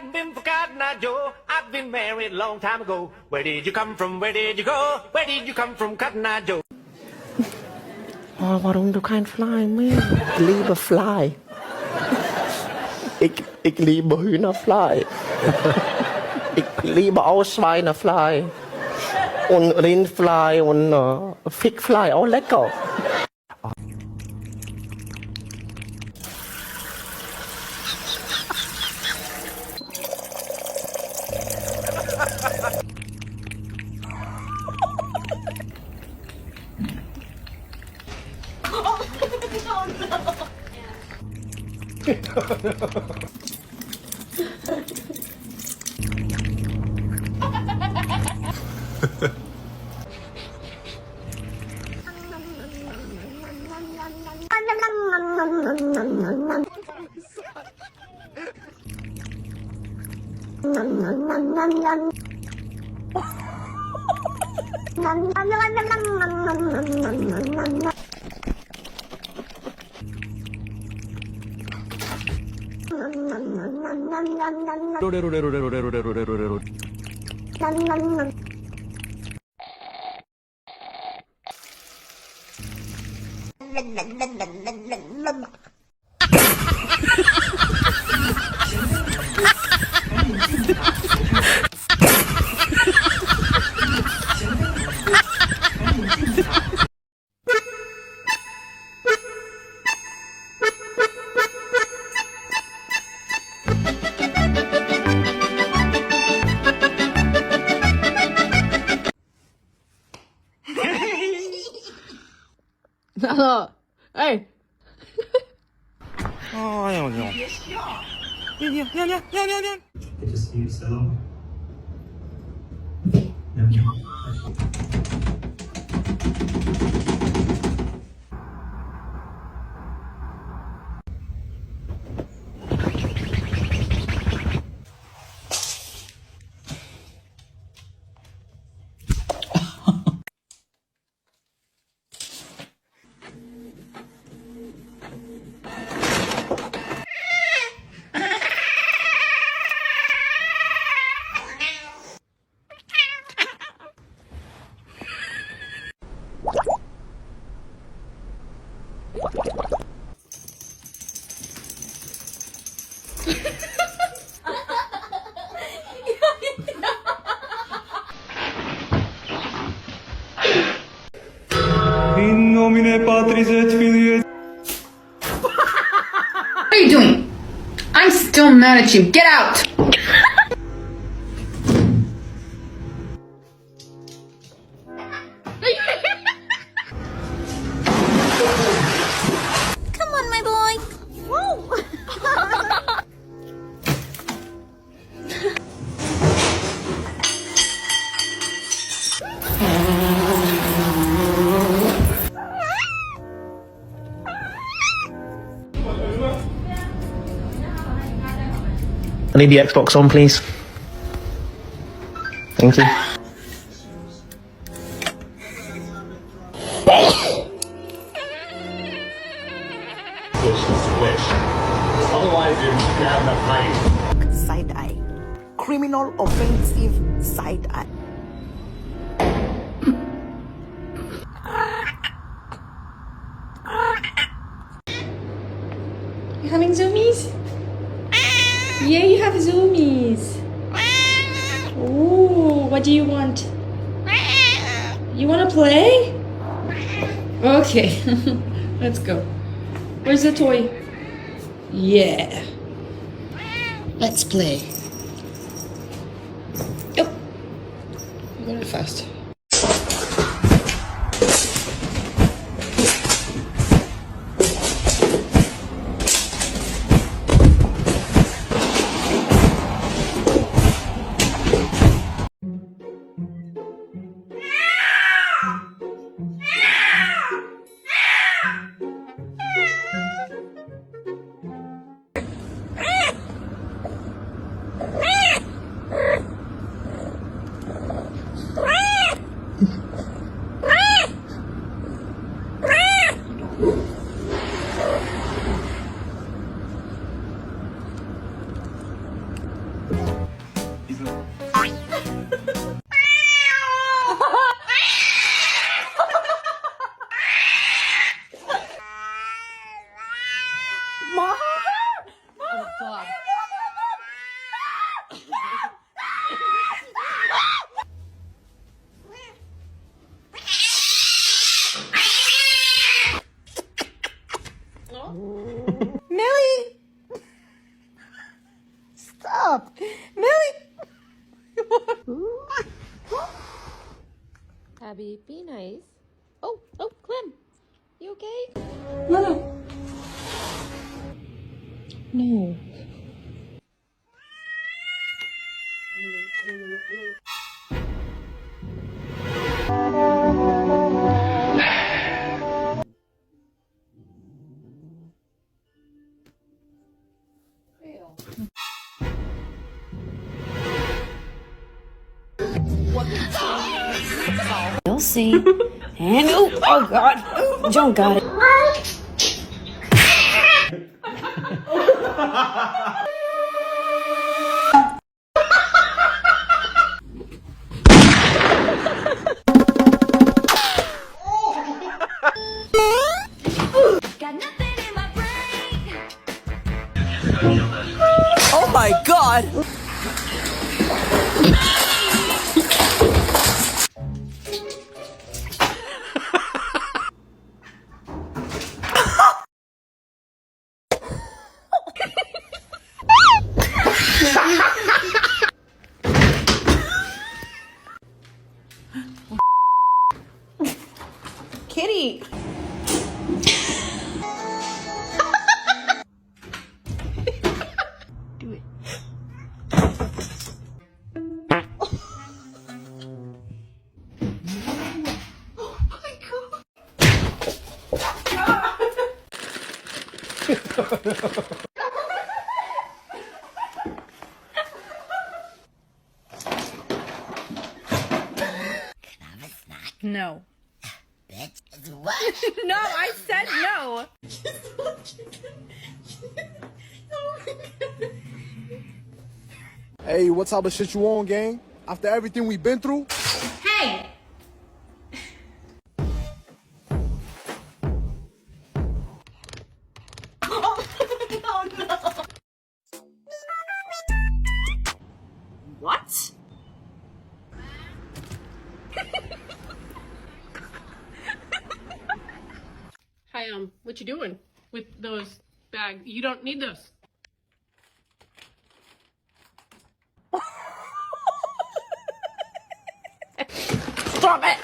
hadn't been for Cotton Eye Joe, I'd been married a long time ago. Where did you come from? Where did you go? Where did you come from, Cotton Eye Joe? Oh, waarom doe ik geen fly meer? Ik liebe fly. ik liebe Hühnerfly. Ich liebe auch Schweinefly. Und Rindfly und Fickfly, auch lecker. Hello. Hey. Oh, ja. Just mute still. In nomine Patris et Filii. What are you doing? I'm still mad at you. Get out! Come on, my boy. Whoa. I need the Xbox on, please. Thank you. Otherwise, you have the pain. Side eye. Criminal offensive side eye. You having zoomies? Yeah, you have zoomies. Ooh, what do you want? You want to play? Okay, let's go. Where's the toy? Yeah. Let's play. Yep. I'm going fast. Millie! Stop! Millie! Abby, be nice. Oh, Clem. You okay? No. No. You'll see. And oh God, Joan got it. Got nothing in my brain. Oh my God! Kitty! Do it. Oh my God! No. What? No, I said no. Hey, what type of shit you on, gang? After everything we've been through? Hey! Oh no! What? Hi, what you doing with those bags? You don't need those. Stop it!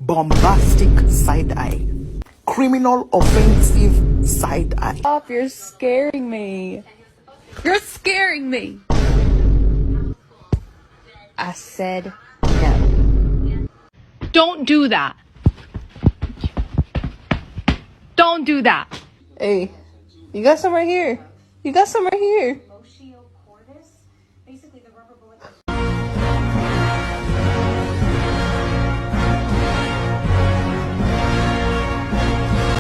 Bombastic side eye. Criminal offensive side eye. Stop, you're scaring me. You're scaring me. I said no. Don't do that. Don't do that. Hey, you got some right here. You got some right here.